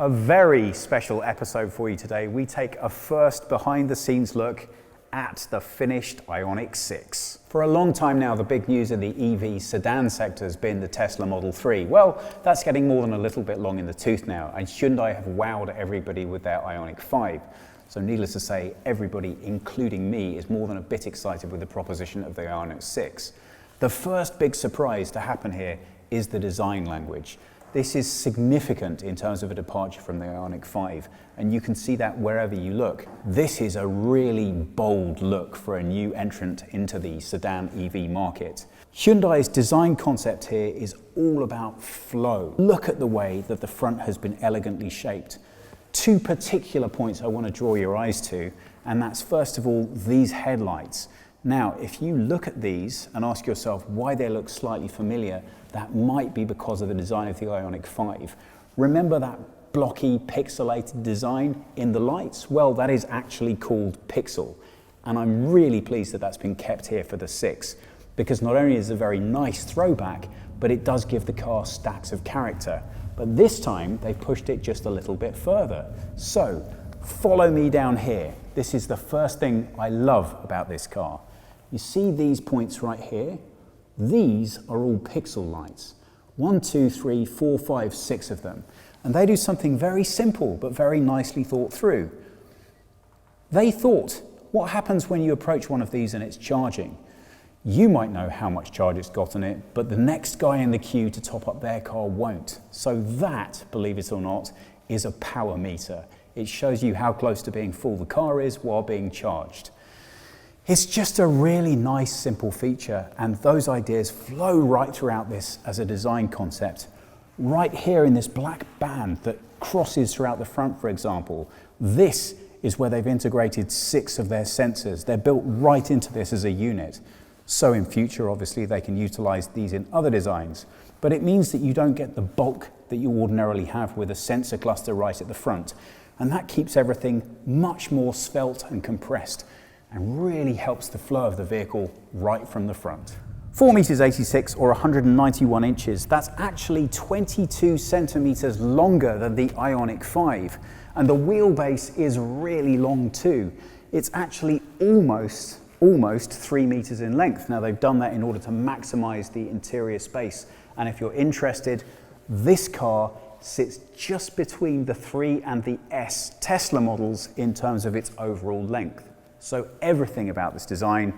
A very special episode for you today. We take a first behind-the-scenes look at the finished Ioniq 6. For a long time now, the big news in the EV sedan sector has been the Tesla Model 3. Well, that's getting more than a little bit long in the tooth now, and Hyundai have wowed everybody with their Ioniq 5. So needless to say, everybody, including me, is more than a bit excited with the proposition of the Ioniq 6. The first big surprise to happen here is the design language. This is significant in terms of a departure from the Ioniq 5, and you can see that wherever you look. This is a really bold look for a new entrant into the sedan EV market. Hyundai's design concept here is all about flow. Look at the way that the front has been elegantly shaped. Two particular points I want to draw your eyes to, and that's first of all these headlights. Now, if you look at these and ask yourself why they look slightly familiar, that might be because of the design of the Ioniq 5. Remember that blocky, pixelated design in the lights? Well, that is actually called Pixel. And I'm really pleased that that's been kept here for the 6, because not only is it a very nice throwback, but it does give the car stacks of character. But this time, they've pushed it just a little bit further. So, follow me down here. This is the first thing I love about this car. You see these points right here? These are all pixel lights. 1, 2, 3, 4, 5, 6 of them. And they do something very simple, but very nicely thought through. They thought, what happens when you approach one of these and it's charging? You might know how much charge it's got in it, but the next guy in the queue to top up their car won't. So that, believe it or not, is a power meter. It shows you how close to being full the car is while being charged. It's just a really nice, simple feature, and those ideas flow right throughout this as a design concept. Right here in this black band that crosses throughout the front, for example, this is where they've integrated 6 of their sensors. They're built right into this as a unit. So in future, obviously, they can utilize these in other designs, but it means that you don't get the bulk that you ordinarily have with a sensor cluster right at the front, and that keeps everything much more svelte and compressed, and really helps the flow of the vehicle right from the front. 4 meters 86 or 191 inches, that's actually 22 centimeters longer than the Ioniq 5. And the wheelbase is really long too. It's actually almost 3 meters in length. Now they've done that in order to maximize the interior space. And if you're interested, this car sits just between the 3 and the S Tesla models in terms of its overall length. So everything about this design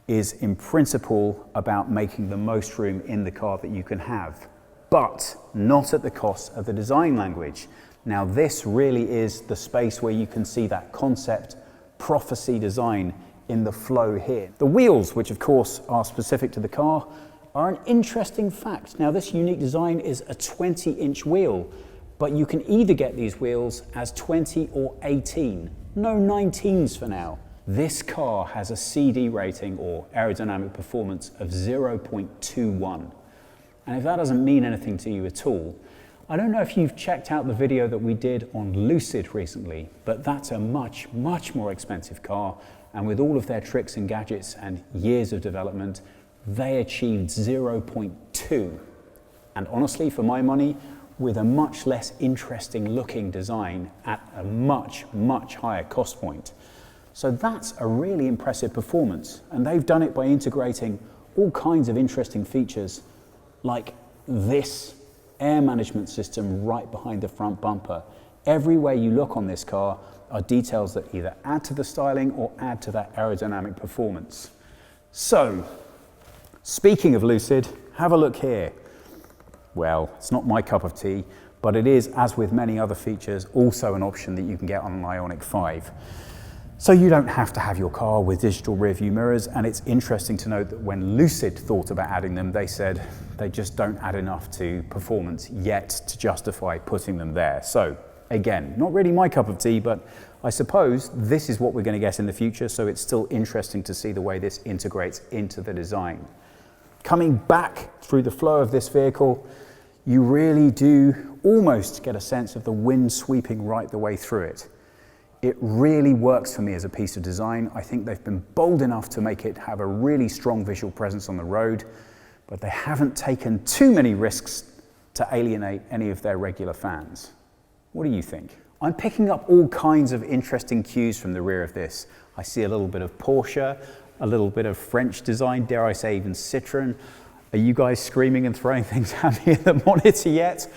is in principle about making the most room in the car that you can have, but not at the cost of the design language. Now this really is the space where you can see that concept prophecy design in the flow here. The wheels, which of course are specific to the car, are an interesting fact. Now this unique design is a 20-inch wheel, but you can either get these wheels as 20 or 18. No 19s for now. This car has a CD rating or aerodynamic performance of 0.21. And if that doesn't mean anything to you at all, I don't know if you've checked out the video that we did on Lucid recently, but that's a much, much more expensive car. And with all of their tricks and gadgets and years of development, they achieved 0.2. And honestly, for my money, with a much less interesting looking design at a much, much higher cost point. So that's a really impressive performance. And they've done it by integrating all kinds of interesting features like this air management system right behind the front bumper. Everywhere you look on this car are details that either add to the styling or add to that aerodynamic performance. So, speaking of Lucid, have a look here. Well, it's not my cup of tea, but it is, as with many other features, also an option that you can get on an Ioniq 5. So you don't have to have your car with digital rear view mirrors, and it's interesting to note that when Lucid thought about adding them, they said they just don't add enough to performance yet to justify putting them there. So again, not really my cup of tea, but I suppose this is what we're going to get in the future, so it's still interesting to see the way this integrates into the design. Coming back through the flow of this vehicle, you really do almost get a sense of the wind sweeping right the way through it. It really works for me as a piece of design. I think they've been bold enough to make it have a really strong visual presence on the road, but they haven't taken too many risks to alienate any of their regular fans. What do you think? I'm picking up all kinds of interesting cues from the rear of this. I see a little bit of Porsche, a little bit of French design, dare I say even Citroën. Are you guys screaming and throwing things at me in the monitor yet?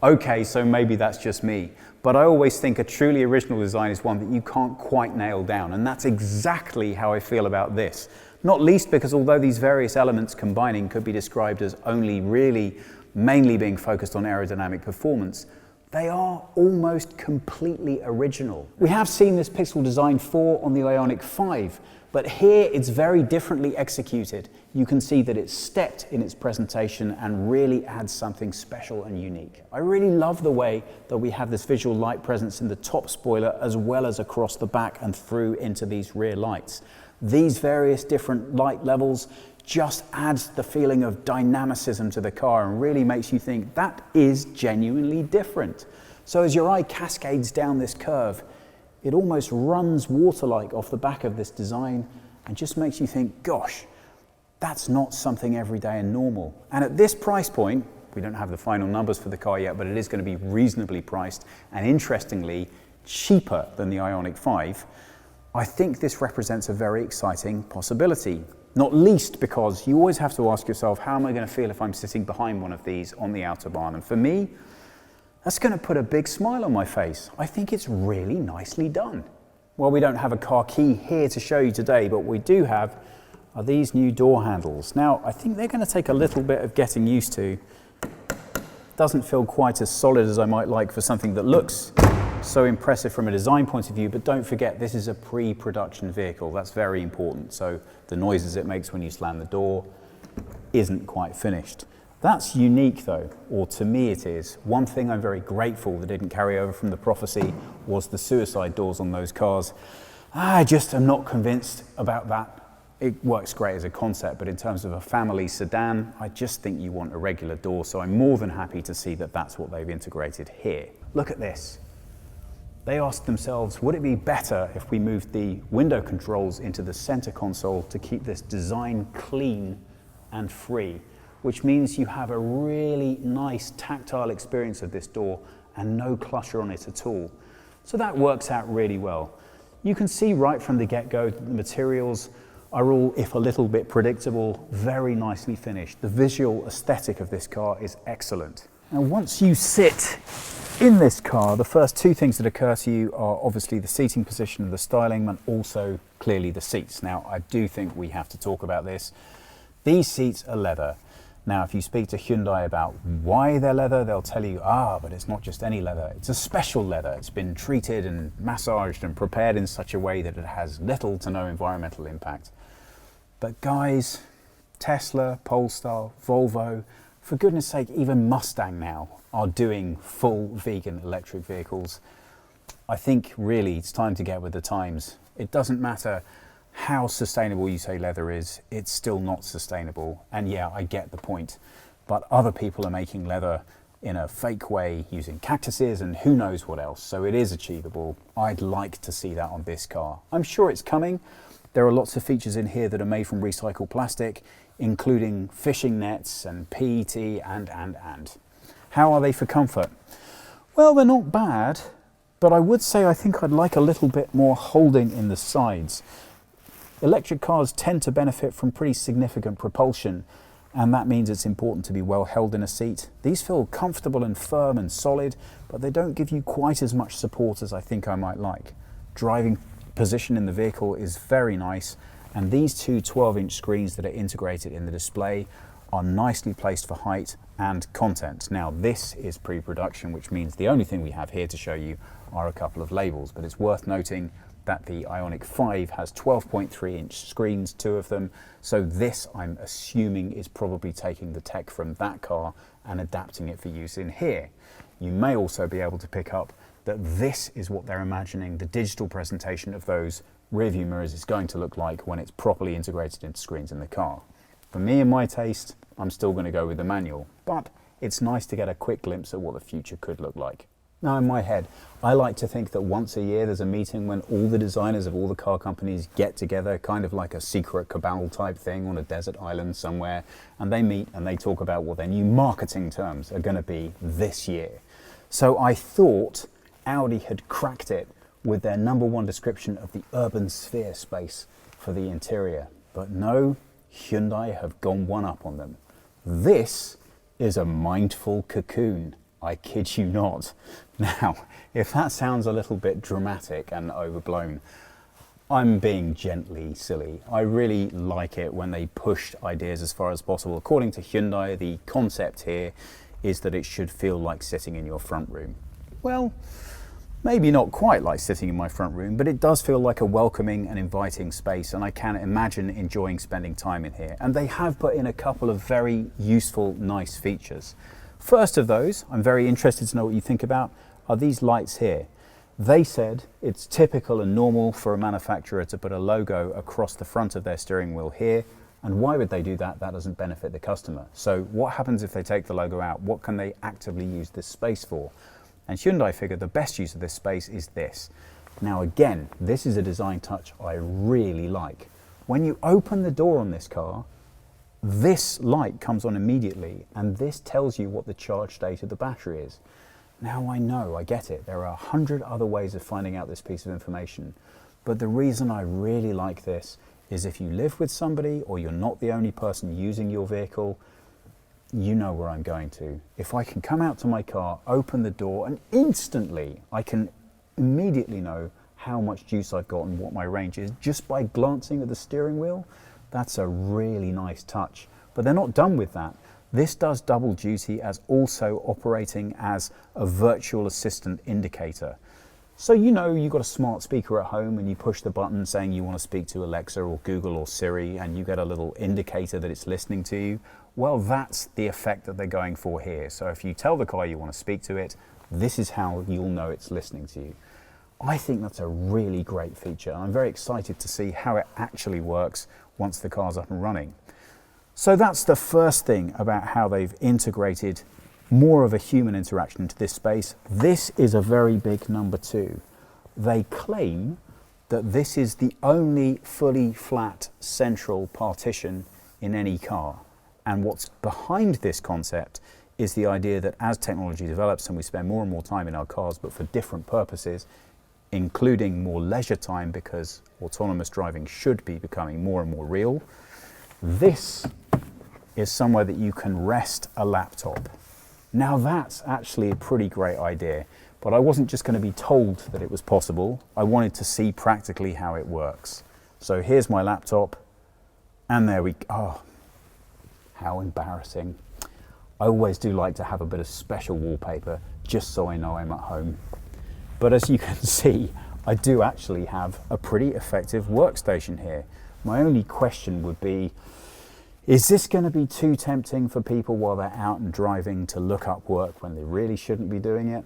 Okay, so maybe that's just me. But I always think a truly original design is one that you can't quite nail down, and that's exactly how I feel about this. Not least because although these various elements combining could be described as only really mainly being focused on aerodynamic performance, they are almost completely original. We have seen this pixel design 4 on the Ioniq 5, but here it's very differently executed. You can see that it's stepped in its presentation and really adds something special and unique. I really love the way that we have this visual light presence in the top spoiler as well as across the back and through into these rear lights. These various different light levels just adds the feeling of dynamicism to the car and really makes you think that is genuinely different. So as your eye cascades down this curve, it almost runs water-like off the back of this design and just makes you think, gosh, that's not something everyday and normal. And at this price point, we don't have the final numbers for the car yet, but it is going to be reasonably priced and interestingly cheaper than the Ioniq 5. I think this represents a very exciting possibility. Not least because you always have to ask yourself, how am I going to feel if I'm sitting behind one of these on the Autobahn? And for me, that's going to put a big smile on my face. I think it's really nicely done. Well, we don't have a car key here to show you today, but what we do have are these new door handles. Now, I think they're going to take a little bit of getting used to. Doesn't feel quite as solid as I might like for something that looks so impressive from a design point of view, but don't forget this is a pre-production vehicle. That's very important. So the noises it makes when you slam the door isn't quite finished. That's unique though, or to me it is. One thing I'm very grateful that didn't carry over from the Prophecy was the suicide doors on those cars. I just am not convinced about that. It works great as a concept, but in terms of a family sedan, I just think you want a regular door, so I'm more than happy to see that that's what they've integrated here. Look at this. They asked themselves, would it be better if we moved the window controls into the center console to keep this design clean and free, which means you have a really nice tactile experience of this door and no clutter on it at all. So that works out really well. You can see right from the get-go that the materials are all, if a little bit predictable, very nicely finished. The visual aesthetic of this car is excellent. Now, once you sit in this car, the first two things that occur to you are obviously the seating position and the styling, and also clearly the seats. Now, I do think we have to talk about this. These seats are leather. Now, if you speak to Hyundai about why they're leather, they'll tell you, but it's not just any leather, it's a special leather. It's been treated and massaged and prepared in such a way that it has little to no environmental impact. But guys, Tesla, Polestar, Volvo, for goodness sake, even Mustang now are doing full vegan electric vehicles. I think really it's time to get with the times. It doesn't matter how sustainable you say leather is, it's still not sustainable. And yeah, I get the point. But other people are making leather in a fake way using cactuses and who knows what else. So it is achievable. I'd like to see that on this car. I'm sure it's coming. There are lots of features in here that are made from recycled plastic, including fishing nets and PET and. How are they for comfort? Well, they're not bad, but I would say I think I'd like a little bit more holding in the sides. Electric cars tend to benefit from pretty significant propulsion, and that means it's important to be well held in a seat. These feel comfortable and firm and solid, but they don't give you quite as much support as I think I might like. Driving position in the vehicle is very nice, and these two 12-inch screens that are integrated in the display are nicely placed for height and content. Now, this is pre-production, which means the only thing we have here to show you are a couple of labels, but it's worth noting that the Ioniq 5 has 12.3-inch screens, two of them, so this, I'm assuming, is probably taking the tech from that car and adapting it for use in here. You may also be able to pick up that this is what they're imagining the digital presentation of those rearview mirrors is going to look like when it's properly integrated into screens in the car. For me and my taste, I'm still going to go with the manual, but it's nice to get a quick glimpse at what the future could look like. Now, in my head, I like to think that once a year there's a meeting when all the designers of all the car companies get together, kind of like a secret cabal type thing on a desert island somewhere, and they meet and they talk about what their new marketing terms are going to be this year. So I thought Audi had cracked it with their #1 description of the urban sphere space for the interior. But no, Hyundai have gone one up on them. This is a mindful cocoon. I kid you not. Now, if that sounds a little bit dramatic and overblown, I'm being gently silly. I really like it when they push ideas as far as possible. According to Hyundai, the concept here is that it should feel like sitting in your front room. Well, maybe not quite like sitting in my front room, but it does feel like a welcoming and inviting space, and I can imagine enjoying spending time in here. And they have put in a couple of very useful, nice features. First of those, I'm very interested to know what you think about, are these lights here. They said it's typical and normal for a manufacturer to put a logo across the front of their steering wheel here. And why would they do that? That doesn't benefit the customer. So what happens if they take the logo out? What can they actively use this space for? And Hyundai figured the best use of this space is this. Now again, this is a design touch I really like. When you open the door on this car, this light comes on immediately, and this tells you what the charge state of the battery is. Now I know, I get it, there are 100 other ways of finding out this piece of information, but the reason I really like this is if you live with somebody or you're not the only person using your vehicle, you know where I'm going to. If I can come out to my car, open the door, and instantly I can immediately know how much juice I've got and what my range is just by glancing at the steering wheel, that's a really nice touch. But they're not done with that. This does double duty as also operating as a virtual assistant indicator. So you know you've got a smart speaker at home and you push the button saying you want to speak to Alexa or Google or Siri, and you get a little indicator that it's listening to you. Well, that's the effect that they're going for here. So if you tell the car you want to speak to it, this is how you'll know it's listening to you. I think that's a really great feature, and I'm very excited to see how it actually works once the car's up and running. So that's the first thing about how they've integrated more of a human interaction into this space. This is a very big #2. They claim that this is the only fully flat central partition in any car. And what's behind this concept is the idea that as technology develops and we spend more and more time in our cars, but for different purposes, including more leisure time because autonomous driving should be becoming more and more real, this is somewhere that you can rest a laptop. Now that's actually a pretty great idea, but I wasn't just going to be told that it was possible. I wanted to see practically how it works. So here's my laptop, and there we go. Oh, how embarrassing. I always do like to have a bit of special wallpaper just so I know I'm at home. But as you can see, I do actually have a pretty effective workstation here. My only question would be, is this going to be too tempting for people while they're out and driving to look up work when they really shouldn't be doing it?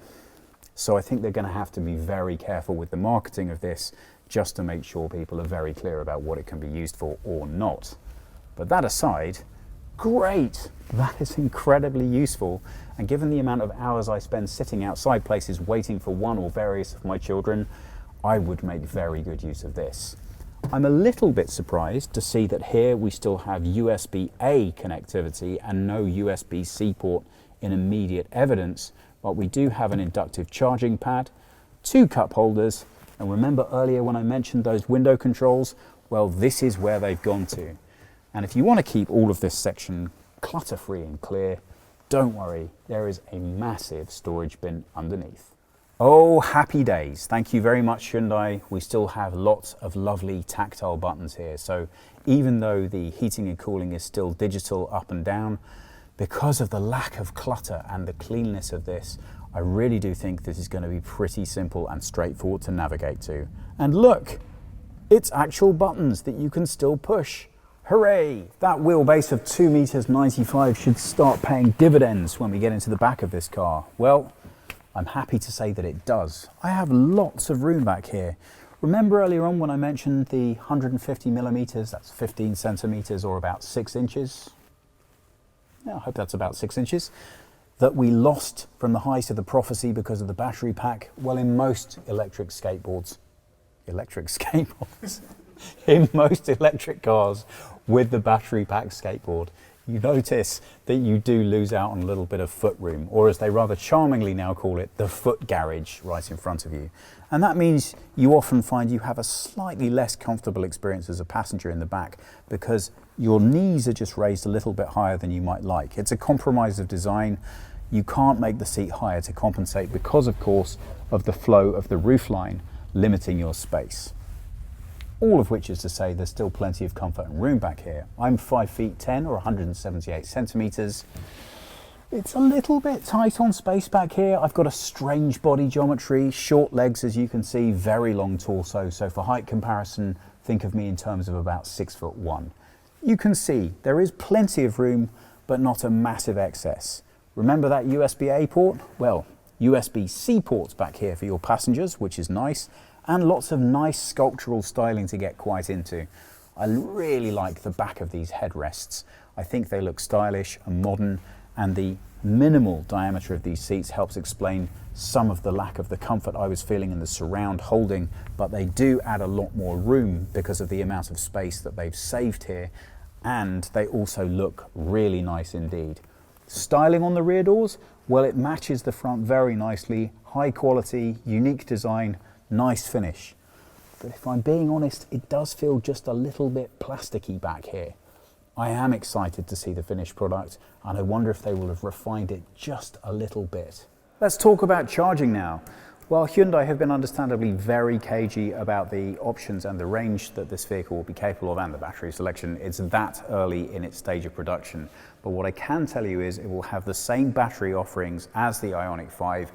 So I think they're going to have to be very careful with the marketing of this just to make sure people are very clear about what it can be used for or not. But that aside, great! That is incredibly useful, and given the amount of hours I spend sitting outside places waiting for one or various of my children, I would make very good use of this. I'm a little bit surprised to see that here we still have USB-A connectivity and no USB-C port in immediate evidence, but we do have an inductive charging pad, 2 cup holders, and remember earlier when I mentioned those window controls? Well, this is where they've gone to. And if you want to keep all of this section clutter-free and clear, don't worry, there is a massive storage bin underneath. Oh, happy days. Thank you very much, Hyundai. We still have lots of lovely tactile buttons here. So even though the heating and cooling is still digital up and down, because of the lack of clutter and the cleanness of this, I really do think this is going to be pretty simple and straightforward to navigate to. And look, it's actual buttons that you can still push. Hooray! That wheelbase of 2.95 meters should start paying dividends when we get into the back of this car. Well, I'm happy to say that it does. I have lots of room back here. Remember earlier on when I mentioned the 150 millimeters, that's 15 centimeters or about 6 inches? Yeah, I hope that's about 6 inches, that we lost from the height of the prophecy because of the battery pack. Well, in most electric skateboards, in most electric cars with the battery pack skateboard, you notice that you do lose out on a little bit of foot room, or as they rather charmingly now call it, the foot garage right in front of you. And that means you often find you have a slightly less comfortable experience as a passenger in the back because your knees are just raised a little bit higher than you might like. It's a compromise of design. You can't make the seat higher to compensate because, of course, of the flow of the roofline limiting your space. All of which is to say there's still plenty of comfort and room back here. I'm 5 feet 10 or 178 centimeters. It's a little bit tight on space back here. I've got a strange body geometry, short legs as you can see, very long torso. So for height comparison, think of me in terms of about 6'1". You can see there is plenty of room, but not a massive excess. Remember that USB-A port? Well, USB-C ports back here for your passengers, which is nice, and lots of nice sculptural styling to get quite into. I really like the back of these headrests. I think they look stylish and modern, and the minimal diameter of these seats helps explain some of the lack of the comfort I was feeling in the surround holding, but they do add a lot more room because of the amount of space that they've saved here, and they also look really nice indeed. Styling on the rear doors, well, it matches the front very nicely. High quality, unique design, nice finish. But if I'm being honest, it does feel just a little bit plasticky back here. I am excited to see the finished product, and I wonder if they will have refined it just a little bit. Let's talk about charging now. Well, Hyundai have been understandably very cagey about the options and the range that this vehicle will be capable of and the battery selection. It's that early in its stage of production. But what I can tell you is it will have the same battery offerings as the Ioniq 5,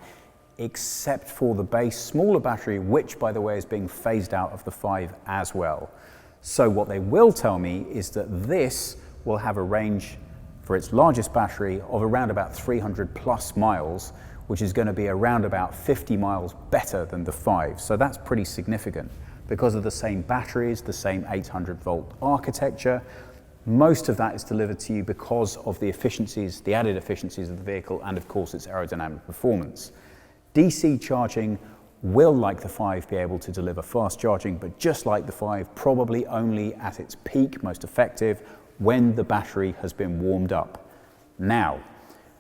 except for the base smaller battery, which by the way is being phased out of the 5 as well. So what they will tell me is that this will have a range for its largest battery of around about 300 plus miles, which is going to be around about 50 miles better than the 5. So that's pretty significant because of the same batteries, the same 800 volt architecture. Most of that is delivered to you because of the efficiencies, the added efficiencies of the vehicle, and of course its aerodynamic performance. DC charging will, like the 5, be able to deliver fast charging, but just like the 5, probably only at its peak, most effective, when the battery has been warmed up. Now,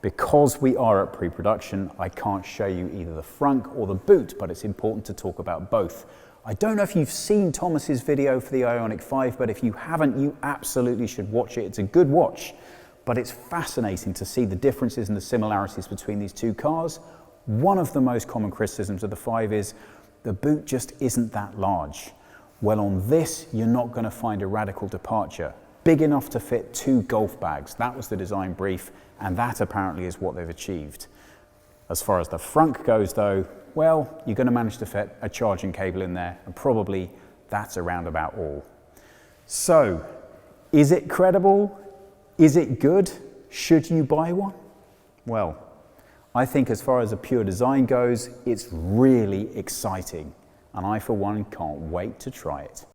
because we are at pre-production, I can't show you either the frunk or the boot, but it's important to talk about both. I don't know if you've seen Thomas's video for the Ioniq 5, but if you haven't, you absolutely should watch it. It's a good watch, but it's fascinating to see the differences and the similarities between these two cars. One of the most common criticisms of the 5 is the boot just isn't that large. Well, on this, you're not going to find a radical departure. Big enough to fit 2 golf bags. That was the design brief, and that apparently is what they've achieved. As far as the frunk goes though, well, you're going to manage to fit a charging cable in there, and probably that's around about all. So, is it credible? Is it good? Should you buy one? Well, I think as far as a pure design goes, it's really exciting, and I for one can't wait to try it.